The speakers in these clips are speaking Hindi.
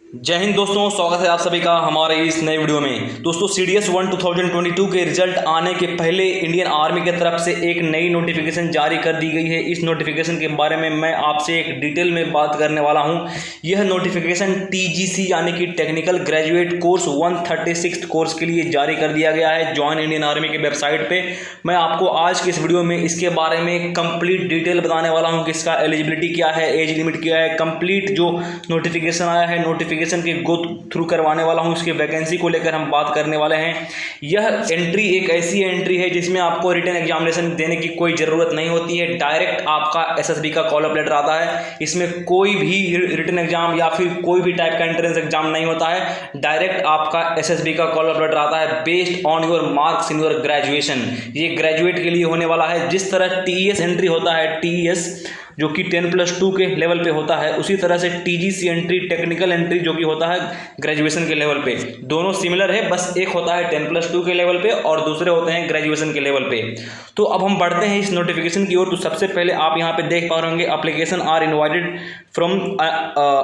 जय हिंद दोस्तों, स्वागत है आप सभी का हमारे इस नए वीडियो में। दोस्तों CDS 1 2022 के रिजल्ट आने के पहले इंडियन आर्मी की तरफ से एक नई नोटिफिकेशन जारी कर दी गई है। इस नोटिफिकेशन के बारे में मैं आपसे एक डिटेल में बात करने वाला हूं। यह नोटिफिकेशन TGC यानी कि टेक्निकल ग्रेजुएट कोर्स 136 कोर्स के लिए जारी कर दिया गया है जॉइन इंडियन आर्मी के वेबसाइट पे। मैं आपको आज की इस वीडियो में इसके बारे में कंप्लीट डिटेल बताने वाला हूँ कि इसका एलिजिबिलिटी क्या है, एज लिमिट क्या है, कंप्लीट जो नोटिफिकेशन आया है नोटिफिकेशन के गो थ्रू करवाने वाला हूं। इसके वैकेंसी को लेकर हम बात करने वाले हैं। यह एंट्री एक ऐसी एंट्री है जिसमें आपको रिटन एग्जामिनेशन देने की कोई ज़रूरत नहीं होती है। डायरेक्ट आपका SSB का कॉल अप लेटर आता है। इसमें कोई भी रिटन एग्जाम या फिर कोई भी टाइप का एंट्रेंस एग्जाम नहीं होता है। डायरेक्ट आपका SSB का कॉल अप लेटर आता है based on your marks in your graduation. ये ग्रेजुएट के लिए होने वाला है। जिस तरह TES एंट्री होता है, TES जो कि 10+2 के लेवल पे होता है, उसी तरह से TGC एंट्री टेक्निकल एंट्री जो कि होता है ग्रेजुएशन के लेवल पे, दोनों सिमिलर है। बस एक होता है 10+2 के लेवल पे और दूसरे होते हैं ग्रेजुएशन के लेवल पे। तो अब हम बढ़ते हैं इस नोटिफिकेशन की ओर। तो सबसे पहले आप यहाँ पे देख पा रहे होंगे, application are invited from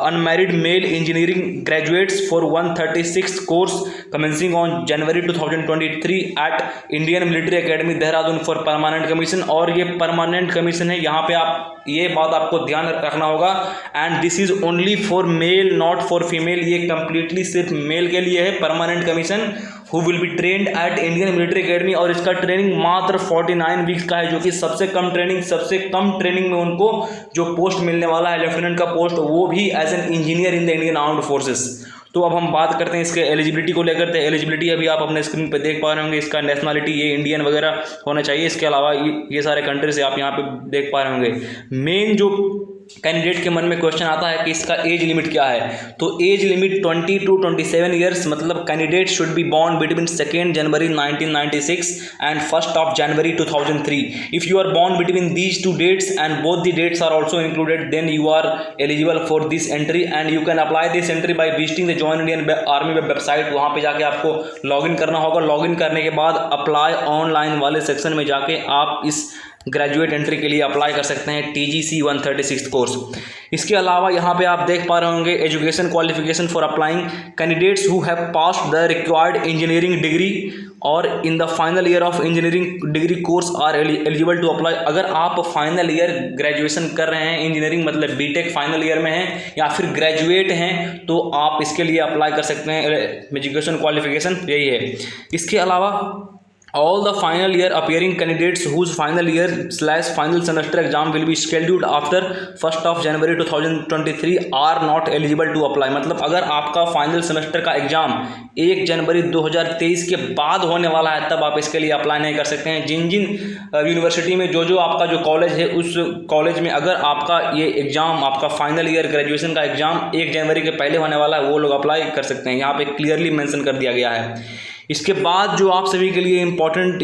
unmarried male engineering graduates for 136 course commencing on January 2023 at Indian military academy Dehradun for permanent commission. और ये परमानेंट कमीशन है, यहाँ पे आप ये बात आपको ध्यान रखना होगा। And this is only for male not for female. ये कंप्लीटली सिर्फ मेल के लिए है permanent commission who will be trained at Indian military academy. और इसका ट्रेनिंग मात्र 49 वीक्स का है, जो कि सबसे कम ट्रेनिंग में उनको जो पोस्ट मिलने वाला है लेफ्टिनेंट का पोस्ट, वो भी as an engineer in the Indian armed forces. तो अब हम बात करते हैं इसके एलिजिबिलिटी को लेकर। तो एलिजिबिलिटी अभी आप अपने स्क्रीन पे देख पा रहे होंगे। इसका नेशनलिटी ये इंडियन वगैरह होना चाहिए। इसके अलावा ये सारे कंट्री से आप यहाँ पे देख पा रहे होंगे। मेन जो कैंडिडेट के मन में क्वेश्चन आता है कि इसका एज लिमिट क्या है, तो एज लिमिट 20 to 27 ईयर्स, मतलब candidate should be born between 2 January 1996 and 1 January 2003। If you are born between these two dates and both the dates are also included, then you are eligible for this entry and you can apply this entry by visiting the join Indian army website. वहाँ पे जाके आपको लॉगिन करना होगा। लॉगिन करने के बाद अप्लाई ऑनलाइन वाले सेक्शन में जाके आप इस ग्रेजुएट एंट्री के लिए अप्लाई कर सकते हैं TGC 136 कोर्स। इसके अलावा यहाँ पे आप देख पा रहे होंगे education qualification for applying candidates who have passed the required engineering degree और in the final year of engineering degree course are eligible to apply. अगर आप फाइनल ईयर ग्रेजुएशन कर रहे हैं, इंजीनियरिंग मतलब बीटेक फाइनल ईयर में हैं या फिर ग्रेजुएट हैं, तो आप इसके लिए अप्लाई कर सकते हैं। एजुकेशन क्वालिफिकेशन यही है। इसके अलावा all the final year appearing candidates whose final year/final semester exam will be scheduled after 1 January 2023 are not eligible to apply। मतलब अगर आपका फाइनल सेमेस्टर का एग्जाम 1 जनवरी 2023 के बाद होने वाला है, तब आप इसके लिए अप्लाई नहीं कर सकते हैं। जिन यूनिवर्सिटी में जो आपका जो कॉलेज है, उस कॉलेज में अगर आपका ये एग्जाम, आपका फाइनल ईयर ग्रेजुएशन का एग्जाम 1 जनवरी के पहले होने वाला है, वो लोग अप्लाई कर सकते हैं। यहाँ पे क्लियरली मेंशन कर दिया गया है। इसके बाद जो आप सभी के लिए इम्पॉर्टेंट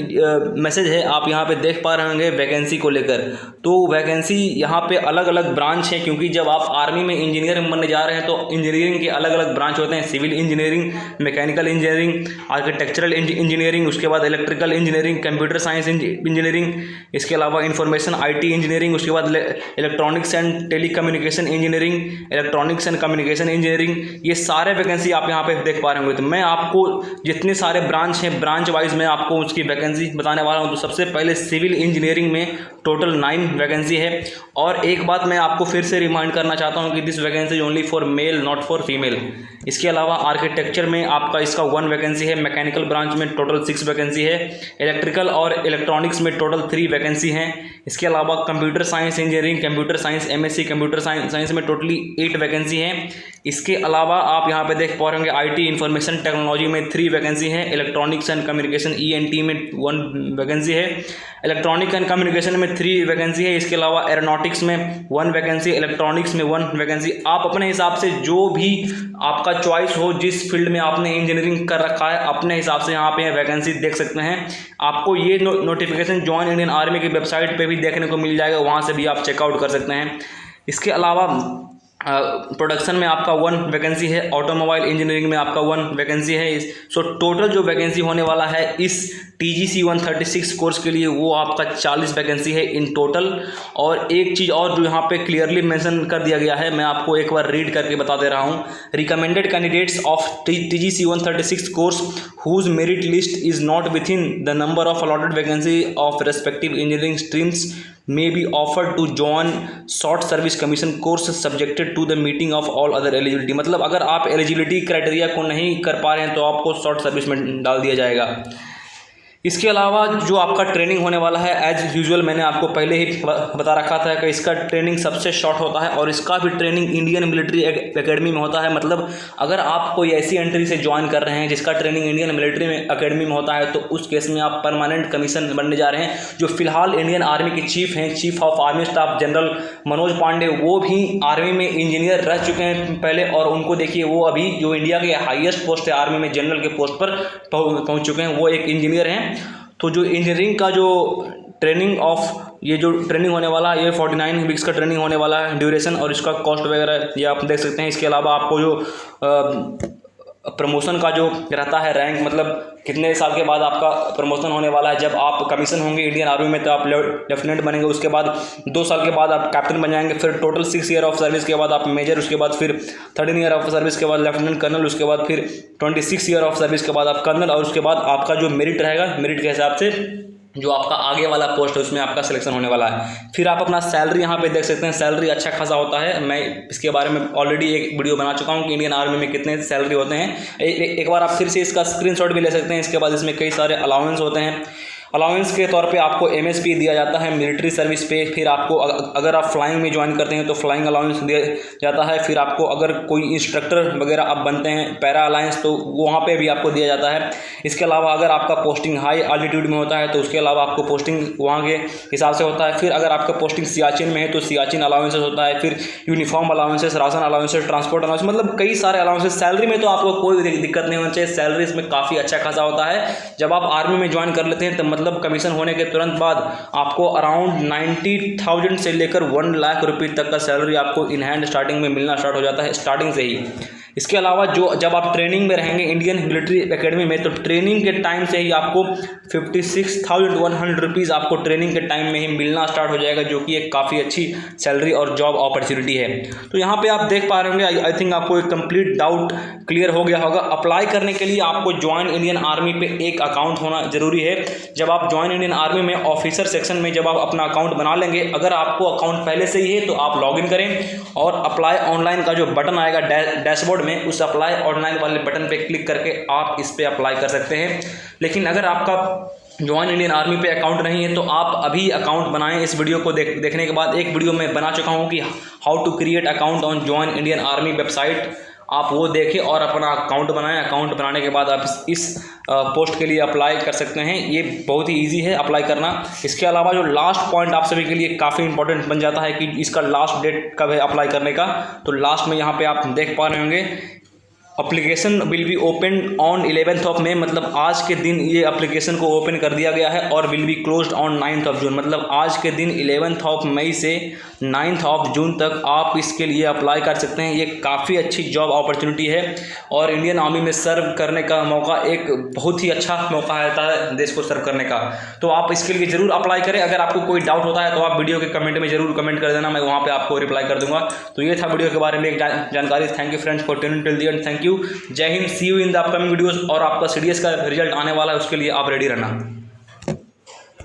मैसेज है, आप यहाँ पे देख पा रहे होंगे वैकेंसी को लेकर। तो वैकेंसी यहाँ पे अलग अलग ब्रांच है, क्योंकि जब आप आर्मी में इंजीनियर बनने जा रहे हैं तो इंजीनियरिंग के अलग अलग ब्रांच होते हैं। Civil engineering, mechanical engineering, architectural engineering, उसके बाद electrical engineering, computer science engineering, इसके अलावा इंफॉर्मेशन IT इंजीनियरिंग, उसके बाद electronics and telecommunication engineering, electronics and communication engineering. ये सारे वैकेंसी आप यहाँ पे देख पा रहे होंगे। तो मैं आपको जितने सारे ब्रांच हैं, ब्रांच वाइज मैं आपको उसकी वैकेंसी बताने वाला हूं। तो सबसे पहले सिविल इंजीनियरिंग में टोटल 9 वैकेंसी है। और एक बात मैं आपको फिर से रिमाइंड करना चाहता हूं कि this vacancy is only for male not for female. इसके अलावा आर्किटेक्चर में आपका इसका 1 वैकेंसी है। मैकेनिकल ब्रांच में टोटल 6 वैकेंसी है। इलेक्ट्रिकल और इलेक्ट्रॉनिक्स में टोटल 3 वैकेंसी हैं। इसके अलावा computer science engineering, computer science MSc computer science में टोटली 8 वैकेंसी हैं। इसके अलावा आप यहाँ पे देख पा रहे होंगे IT इंफॉर्मेशन टेक्नोलॉजी में 3 वैकेंसी हैं। इलेक्ट्रॉनिक्स एंड कम्युनिकेशन ENT में 1 वैकेंसी है। इलेक्ट्रॉनिक एंड कम्युनिकेशन में 3 वैकेंसी है। इसके अलावा एरोनॉटिक्स में 1 वैकेंसी, इलेक्ट्रॉनिक्स में 1 वैकेंसी। आप अपने हिसाब से जो भी आपका चॉइस हो, जिस फील्ड में आपने इंजीनियरिंग कर रखा है, अपने हिसाब से यहाँ पे वैकेंसी देख सकते हैं। आपको ये नोटिफिकेशन जॉइन इंडियन आर्मी की वेबसाइट पे भी देखने को मिल जाएगा, वहाँ से भी आप चेकआउट कर सकते हैं। इसके अलावा प्रोडक्शन में आपका 1 वैकेंसी है, ऑटोमोबाइल इंजीनियरिंग में आपका 1 वैकेंसी है। सो टोटल जो वैकेंसी होने वाला है इस TGC 136 कोर्स के लिए वो आपका 40 वैकेंसी है इन टोटल। और एक चीज़ और जो यहाँ पे क्लियरली मेंशन कर दिया गया है, मैं आपको एक बार रीड करके बता दे रहा हूँ। Recommended candidates of TGC 136 course whose merit list is not within the number of allotted vacancy of respective engineering streams may be offered to join short service commission course subjected to the meeting of all other eligibility। मतलब अगर आप एलिजिबिलिटी क्राइटेरिया को नहीं कर पा रहे हैं तो आपको शॉर्ट सर्विस में डाल दिया जाएगा। इसके अलावा जो आपका ट्रेनिंग होने वाला है एज यूजुअल मैंने आपको पहले ही बता रखा था कि इसका ट्रेनिंग सबसे शॉर्ट होता है और इसका भी ट्रेनिंग इंडियन मिलिट्री एकेडमी में होता है। मतलब अगर आप कोई ऐसी एंट्री से ज्वाइन कर रहे हैं जिसका ट्रेनिंग इंडियन मिलिट्री में एकेडमी में होता है तो उस केस में आप परमानेंट कमीशन बनने जा रहे हैं। जो फिलहाल इंडियन आर्मी के चीफ हैं, chief of army staff general Manoj Pande, वो भी आर्मी में इंजीनियर रह चुके हैं पहले, और उनको देखिए वो अभी जो इंडिया के हाईएस्ट पोस्ट है आर्मी में जनरल के पोस्ट पर पहुँच चुके हैं, वो एक इंजीनियर हैं। तो जो इंजीनियरिंग का जो ट्रेनिंग ये जो ट्रेनिंग होने वाला है ये 49 वीक्स का ट्रेनिंग होने वाला है ड्यूरेशन, और इसका कॉस्ट वगैरह ये आप देख सकते हैं। इसके अलावा आपको जो प्रमोशन का जो रहता है रैंक, मतलब कितने साल के बाद आपका प्रमोशन होने वाला है। जब आप कमीशन होंगे इंडियन आर्मी में तो आप लेफ्टिनेंट बनेंगे, उसके बाद 2 साल के बाद आप कैप्टन बन जाएंगे, फिर टोटल 6 ईयर ऑफ सर्विस के बाद आप मेजर, उसके बाद फिर 13 ईयर ऑफ सर्विस के बाद लेफ्टिनेंट कर्नल, उसके बाद फिर 26 ईयर ऑफ सर्विस के बाद आप कर्नल, और उसके बाद आपका जो मेरिट रहेगा, मेरिट के हिसाब से जो आपका आगे वाला पोस्ट है उसमें आपका सिलेक्शन होने वाला है। फिर आप अपना सैलरी यहाँ पे देख सकते हैं, सैलरी अच्छा खासा होता है। मैं इसके बारे में ऑलरेडी एक वीडियो बना चुका हूँ कि इंडियन आर्मी में कितने सैलरी होते हैं। एक बार आप फिर से इसका स्क्रीनशॉट भी ले सकते हैं। इसके बाद इसमें कई सारे अलाउंस होते हैं। अलाउंस के तौर पे आपको MSP दिया जाता है मिलिट्री सर्विस पे। फिर आपको अगर आप फ्लाइंग में ज्वाइन करते हैं तो फ्लाइंग अलाउंस दिया जाता है। फिर आपको अगर कोई इंस्ट्रक्टर वगैरह आप बनते हैं पैरा अलायंस तो वहाँ पे भी आपको दिया जाता है। इसके अलावा अगर आपका पोस्टिंग हाई आल्टीट्यूड में होता है तो उसके अलावा आपको पोस्टिंग वहाँ के हिसाब से होता है। फिर अगर आपका पोस्टिंग सियाचिन में है तो सियाचिन अलाउंसेस होता है। फिर uniform allowances, ration allowances, transport allowance, मतलब कई सारे अलाउंसेस। सैलरी में तो आपको कोई दिक्कत नहीं होनी चाहिए, सैलरी इसमें काफ़ी अच्छा खासा होता है। जब आप आर्मी में ज्वाइन कर लेते हैं तो मतलब कमीशन होने के तुरंत बाद आपको अराउंड 90,000 से लेकर 1 लाख रुपये तक का सैलरी आपको इन हैंड स्टार्टिंग में मिलना स्टार्ट हो जाता है, स्टार्टिंग से ही। इसके अलावा जब आप ट्रेनिंग में रहेंगे इंडियन मिलिट्री एकेडमी में तो ट्रेनिंग के टाइम से ही आपको 56,100 रुपीज़ आपको ट्रेनिंग के टाइम में ही मिलना स्टार्ट हो जाएगा, जो कि एक काफ़ी अच्छी सैलरी और जॉब अपॉर्चुनिटी है। तो यहाँ पे आप देख पा रहे होंगे, आई थिंक आपको एक कंप्लीट डाउट क्लियर हो गया होगा। अप्लाई करने के लिए आपको ज्वाइन इंडियन आर्मी पे एक अकाउंट होना जरूरी है। जब आप ज्वाइन इंडियन आर्मी में ऑफिसर सेक्शन में जब आप अपना अकाउंट बना लेंगे, अगर आपको अकाउंट पहले से ही है तो आप लॉगिन करें और अप्लाई ऑनलाइन का जो बटन आएगा डैशबोर्ड में, उस अप्लाई ऑनलाइन वाले बटन पे क्लिक करके आप इस पे अप्लाई कर सकते हैं। लेकिन अगर आपका ज्वाइन इंडियन आर्मी पे अकाउंट नहीं है तो आप अभी अकाउंट बनाएं। इस वीडियो को देखने के बाद एक वीडियो मैं बना चुका हूँ कि how to create account on join Indian army website, आप वो देखें और अपना अकाउंट बनाएं। अकाउंट बनाने के बाद आप इस पोस्ट के लिए अप्लाई कर सकते हैं। ये बहुत ही इजी है अप्लाई करना। इसके अलावा जो लास्ट पॉइंट आप सभी के लिए काफ़ी इंपॉर्टेंट बन जाता है कि इसका लास्ट डेट कब है अप्लाई करने का। तो लास्ट में यहाँ पे आप देख पा रहे होंगे, application will be open on 11th of May, मतलब आज के दिन ये एप्लीकेशन को ओपन कर दिया गया है, और will be closed on 9th of June, मतलब आज के दिन 11th ऑफ मई से 9th ऑफ जून तक आप इसके लिए अप्लाई कर सकते हैं। ये काफ़ी अच्छी जॉब अपॉर्चुनिटी है और इंडियन आर्मी में सर्व करने का मौका एक बहुत ही अच्छा मौका रहता है देश को सर्व करने का। तो आप इसके लिए ज़रूर अप्लाई करें। अगर आपको कोई डाउट होता है तो आप वीडियो के कमेंट में ज़रूर कमेंट कर देना, मैं वहाँ पर आपको रिप्लाई कर दूँगा। तो ये था वीडियो के बारे में एक जानकारी। Thank you friends for tuning till the end. Thank you, जय हिंद, see you in the upcoming videos. और आपका CDS का रिजल्ट आने वाला है, उसके लिए आप रेडी रहना।